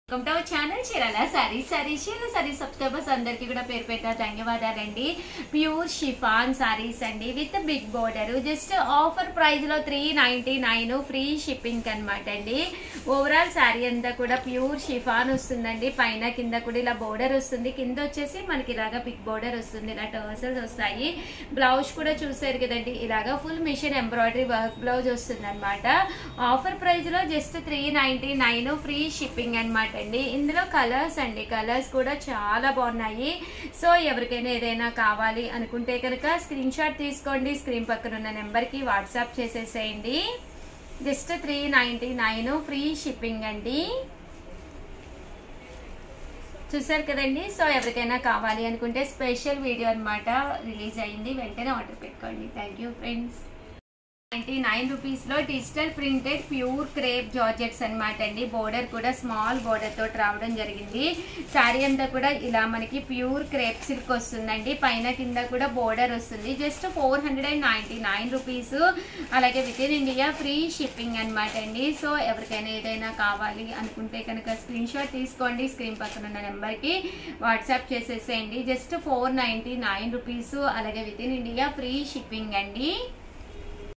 Welcome to our channel Chirala saris subscribers అందరికీ కూడా పేరు పెట్ట ధన్యవాదాలండి. ప్యూర్ షిఫాన్ సారీస్ అండి with big border. Just offer price లో 399 ఫ్రీ షిప్పింగ్ అనమాట అండి. ఓవరాల్ సారీ అంతా కూడా ప్యూర్ షిఫాన్ వస్తుందండి. పైన కింద కూడా ఇలా బోర్డర్ వస్తుంది. కింద వచ్చేసి మనకి ఇలాగా బిగ్ బోర్డర్ వస్తుంది. ఇలా టర్సల్స్ వస్తాయి. బ్లౌజ్ కూడా చూసారు కదండి, ఇలాగా full machine embroidery work blouse వస్తుంది అనమాట. ఆఫర్ ప్రైస్ లో జస్ట్ 399 ఫ్రీ షిప్పింగ్ అనమాట. ఇందులో కలర్స్ అండి, కలర్స్ కూడా చాలా బాగున్నాయి. సో ఎవరికైనా ఏదైనా కావాలి అనుకుంటే కనుక స్క్రీన్ షాట్ తీసుకోండి. స్క్రీన్ పక్కన ఉన్న నెంబర్ కి వాట్సాప్ చేసేసేయండి. జస్ట్ 399 ఫ్రీ షిప్పింగ్ అండి. చూసారు కదండి. సో ఎవరికైనా కావాలి అనుకుంటే స్పెషల్ వీడియో అనమాట రిలీజ్ అయింది, వెంటనే ఆర్డర్ పెట్టుకోండి. Thank you friends. 99 రూపీస్ లో digital printed pure crepe georgettes అనమాట అండి. బోర్డర్ కూడా స్మాల్ బోర్డర్ తోటి రావడం జరిగింది. శారీ అంతా కూడా ఇలా మనకి ప్యూర్ క్రేప్ సిల్క్ వస్తుందండి. పైన కింద కూడా బోర్డర్ వస్తుంది. Just 499 rupees. అలాగే within India free shipping అనమాట అండి. సో ఎవరికైనా ఏదైనా కావాలి అనుకుంటే కనుక స్క్రీన్ షాట్ తీసుకోండి. స్క్రీన్ పక్కన ఉన్న నెంబర్ కి వాట్సాప్ చేసేసేయండి. Just 499 rupees. అలాగే within India free shipping అండి.